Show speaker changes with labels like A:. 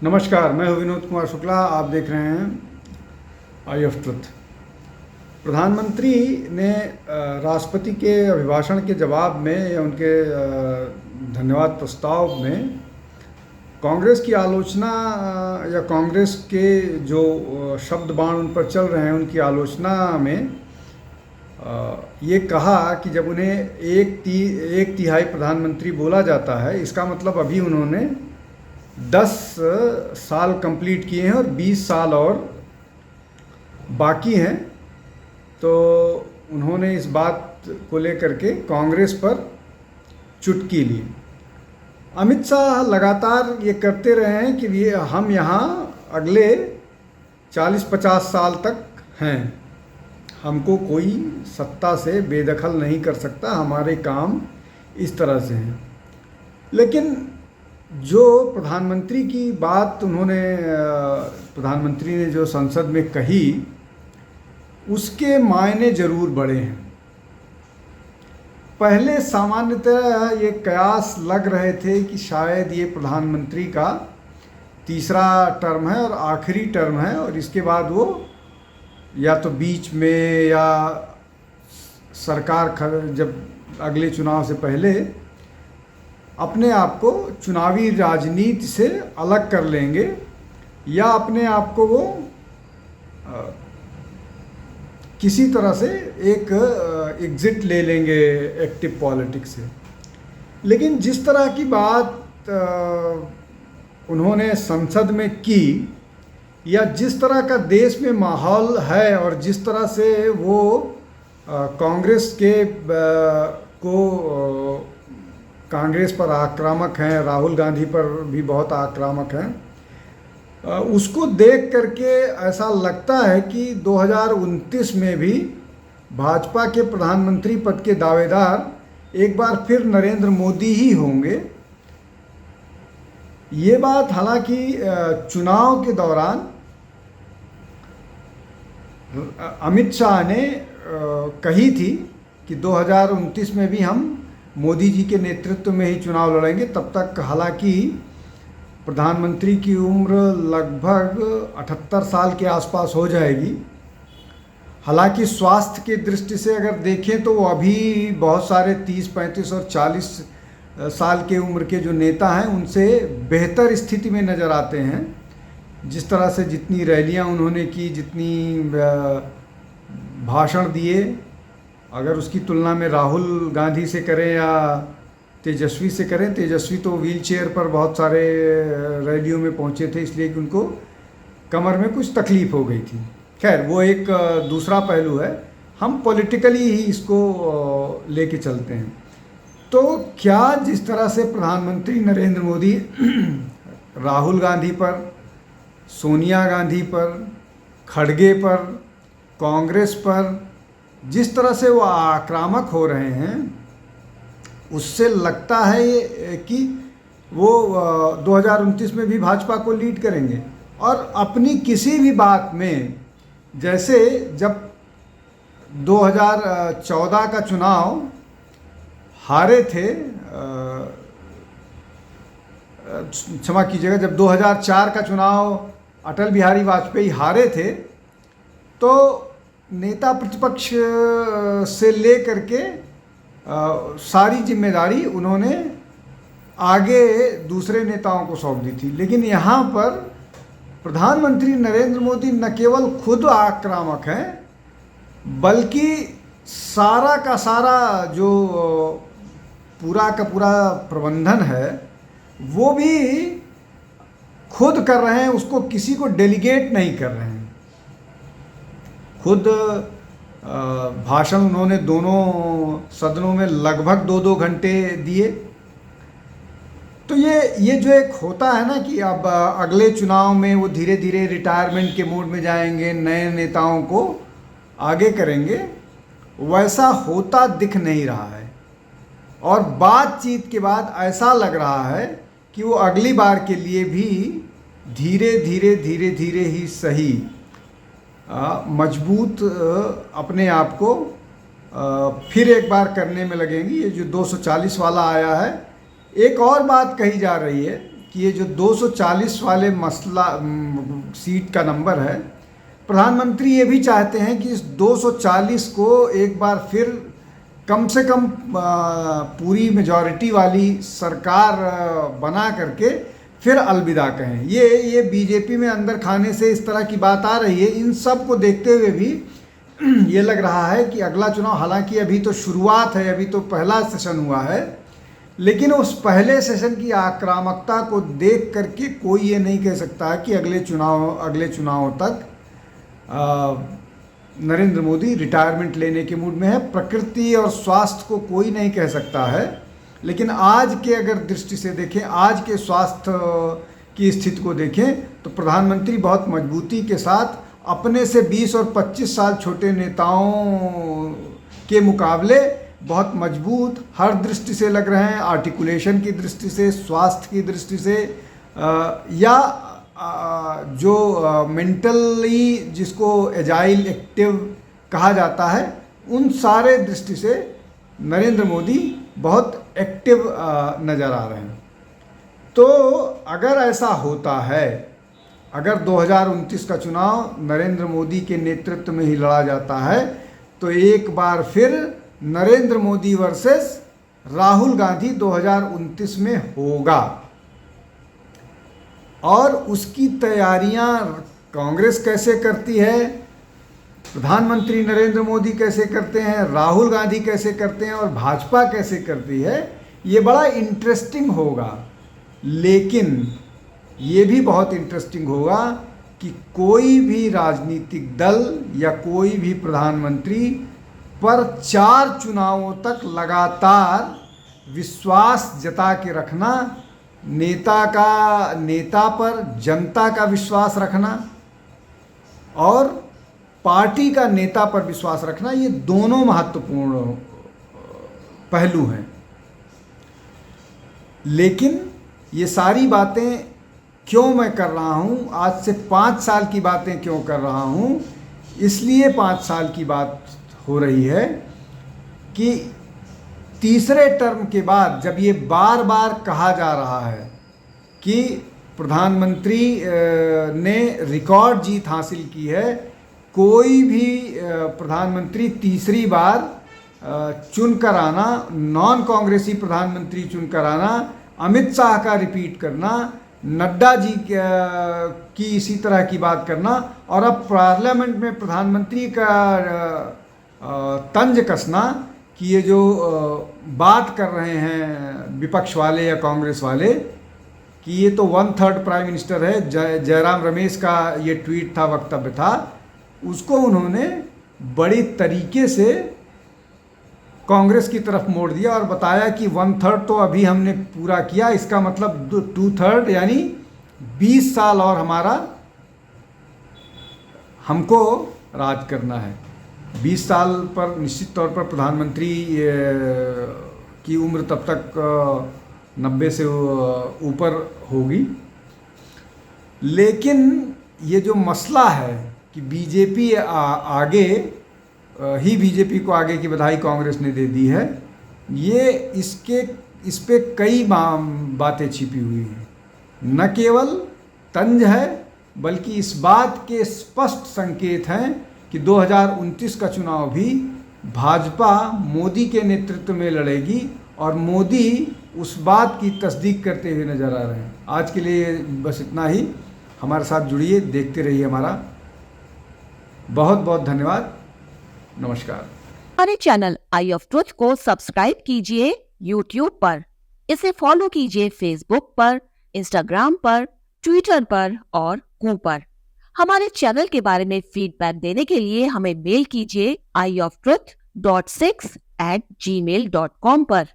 A: नमस्कार, मैं हूं विनोद कुमार शुक्ला। आप देख रहे हैं आई ऑफ ट्रुथ। प्रधानमंत्री ने राष्ट्रपति के अभिभाषण के जवाब में या उनके धन्यवाद प्रस्ताव में कांग्रेस की आलोचना या कांग्रेस के जो शब्द बाण उन पर चल रहे हैं उनकी आलोचना में ये कहा कि जब उन्हें एक तिहाई प्रधानमंत्री बोला जाता है, इसका मतलब अभी उन्होंने 10 साल कंप्लीट किए हैं और 20 साल और बाकी हैं। तो उन्होंने इस बात को लेकर के कांग्रेस पर चुटकी ली। अमित शाह लगातार ये करते रहे हैं कि हम यहाँ अगले 40-50 साल तक हैं, हमको कोई सत्ता से बेदखल नहीं कर सकता, हमारे काम इस तरह से हैं। लेकिन जो प्रधानमंत्री की बात प्रधानमंत्री ने जो संसद में कही, उसके मायने ज़रूर बड़े हैं। पहले सामान्यतः ये कयास लग रहे थे कि शायद ये प्रधानमंत्री का तीसरा टर्म है और आखिरी टर्म है, और इसके बाद वो या तो बीच में या सरकार जब अगले चुनाव से पहले अपने आप को चुनावी राजनीति से अलग कर लेंगे, या अपने आप को वो किसी तरह से एक एग्जिट ले लेंगे एक्टिव पॉलिटिक्स से। लेकिन जिस तरह की बात उन्होंने संसद में की, या जिस तरह का देश में माहौल है और जिस तरह से वो कांग्रेस कांग्रेस पर आक्रामक हैं, राहुल गांधी पर भी बहुत आक्रामक हैं, उसको देख करके ऐसा लगता है कि 2029 में भी भाजपा के प्रधानमंत्री पद के दावेदार एक बार फिर नरेंद्र मोदी ही होंगे। ये बात हालांकि चुनाव के दौरान अमित शाह ने कही थी कि 2029 में भी हम मोदी जी के नेतृत्व में ही चुनाव लड़ेंगे। तब तक हालांकि प्रधानमंत्री की उम्र लगभग 78 साल के आसपास हो जाएगी। हालांकि स्वास्थ्य की दृष्टि से अगर देखें तो वो अभी बहुत सारे 30, 35 और 40 साल के उम्र के जो नेता हैं उनसे बेहतर स्थिति में नज़र आते हैं। जिस तरह से जितनी रैलियां उन्होंने की, जितनी भाषण दिए, अगर उसकी तुलना में राहुल गांधी से करें या तेजस्वी से करें, तेजस्वी तो व्हील चेयर पर बहुत सारे रैलियों में पहुंचे थे, इसलिए कि उनको कमर में कुछ तकलीफ़ हो गई थी। खैर, वो एक दूसरा पहलू है, हम पॉलिटिकली ही इसको लेके चलते हैं। तो क्या जिस तरह से प्रधानमंत्री नरेंद्र मोदी राहुल गांधी पर, सोनिया गांधी पर, खड़गे पर, कांग्रेस पर जिस तरह से वो आक्रामक हो रहे हैं, उससे लगता है कि वो 2029 में भी भाजपा को लीड करेंगे। और अपनी किसी भी बात में, जैसे जब 2014 का चुनाव हारे थे, क्षमा कीजिएगा, जब 2004 का चुनाव अटल बिहारी वाजपेयी हारे थे, तो नेता प्रतिपक्ष से ले करके सारी जिम्मेदारी उन्होंने आगे दूसरे नेताओं को सौंप दी थी। लेकिन यहाँ पर प्रधानमंत्री नरेंद्र मोदी न केवल खुद आक्रामक हैं, बल्कि सारा का सारा जो पूरा का पूरा प्रबंधन है वो भी खुद कर रहे हैं, उसको किसी को डेलीगेट नहीं कर रहे हैं। खुद भाषण उन्होंने दोनों सदनों में लगभग 2-2 घंटे दिए। तो ये जो एक होता है ना कि अब अगले चुनाव में वो धीरे धीरे रिटायरमेंट के मूड में जाएंगे, नए नेताओं को आगे करेंगे, वैसा होता दिख नहीं रहा है। और बातचीत के बाद ऐसा लग रहा है कि वो अगली बार के लिए भी धीरे धीरे ही सही मजबूत अपने आप को फिर एक बार करने में लगेंगी। ये जो 240 वाला आया है, एक और बात कही जा रही है कि ये जो 240 वाले मसला सीट का नंबर है, प्रधानमंत्री ये भी चाहते हैं कि इस 240 को एक बार फिर कम से कम पूरी मेजॉरिटी वाली सरकार बना करके फिर अलविदा कहें। ये बीजेपी में अंदर खाने से इस तरह की बात आ रही है। इन सब को देखते हुए भी ये लग रहा है कि अगला चुनाव, हालांकि अभी तो शुरुआत है, अभी तो पहला सेशन हुआ है, लेकिन उस पहले सेशन की आक्रामकता को देख करके कोई ये नहीं कह सकता कि अगले चुनाव तक नरेंद्र मोदी रिटायरमेंट लेने के मूड में है। प्रकृति और स्वास्थ्य को कोई नहीं कह सकता है, लेकिन आज के अगर दृष्टि से देखें, आज के स्वास्थ्य की स्थिति को देखें, तो प्रधानमंत्री बहुत मजबूती के साथ अपने से 20 और 25 साल छोटे नेताओं के मुकाबले बहुत मजबूत हर दृष्टि से लग रहे हैं। आर्टिकुलेशन की दृष्टि से, स्वास्थ्य की दृष्टि से, या जो मेंटली जिसको एजाइल एक्टिव कहा जाता है, उन सारे दृष्टि से नरेंद्र मोदी बहुत एक्टिव नज़र आ रहे हैं। तो अगर ऐसा होता है, अगर 2029 का चुनाव नरेंद्र मोदी के नेतृत्व में ही लड़ा जाता है, तो एक बार फिर नरेंद्र मोदी वर्सेस राहुल गांधी 2029 में होगा। और उसकी तैयारियां कांग्रेस कैसे करती है, प्रधानमंत्री नरेंद्र मोदी कैसे करते हैं, राहुल गांधी कैसे करते हैं और भाजपा कैसे करती है, ये बड़ा इंटरेस्टिंग होगा। लेकिन ये भी बहुत इंटरेस्टिंग होगा कि कोई भी राजनीतिक दल या कोई भी प्रधानमंत्री पर 4 चुनावों तक लगातार विश्वास जता के रखना, नेता पर जनता का विश्वास रखना और पार्टी का नेता पर विश्वास रखना, ये दोनों महत्वपूर्ण पहलू हैं। लेकिन ये सारी बातें क्यों मैं कर रहा हूँ, आज से 5 साल की बातें क्यों कर रहा हूँ, इसलिए 5 साल की बात हो रही है कि तीसरे टर्म के बाद जब ये बार बार कहा जा रहा है कि प्रधानमंत्री ने रिकॉर्ड जीत हासिल की है, कोई भी प्रधानमंत्री तीसरी बार चुनकर आना, नॉन कांग्रेसी प्रधानमंत्री चुनकर आना, अमित शाह का रिपीट करना, नड्डा जी की इसी तरह की बात करना, और अब पार्लियामेंट में प्रधानमंत्री का तंज कसना कि ये जो बात कर रहे हैं विपक्ष वाले या कांग्रेस वाले कि ये तो 1/3 प्राइम मिनिस्टर है, जयराम रमेश का ये ट्वीट था, वक्तव्य था, उसको उन्होंने बड़ी तरीके से कांग्रेस की तरफ मोड़ दिया और बताया कि 1/3 तो अभी हमने पूरा किया, इसका मतलब 2/3 यानी 20 साल और हमको राज करना है। 20 साल पर निश्चित तौर पर प्रधानमंत्री की उम्र तब तक 90 से ऊपर होगी। लेकिन ये जो मसला है कि बीजेपी आगे ही बीजेपी को आगे की बधाई कांग्रेस ने दे दी है, ये इस पे कई बातें छिपी हुई हैं। न केवल तंज है, बल्कि इस बात के स्पष्ट संकेत हैं कि 2029 का चुनाव भी भाजपा मोदी के नेतृत्व में लड़ेगी और मोदी उस बात की तस्दीक करते हुए नजर आ रहे हैं। आज के लिए बस इतना ही। हमारे साथ जुड़िए, देखते रहिए हमारा। बहुत बहुत धन्यवाद। नमस्कार।
B: हमारे चैनल आई ऑफ ट्रुथ को सब्सक्राइब कीजिए YouTube पर, इसे फॉलो कीजिए Facebook पर, Instagram पर, Twitter पर और Ku पर। हमारे चैनल के बारे में फीडबैक देने के लिए हमें मेल कीजिए ioftruth.6@gmail.com पर।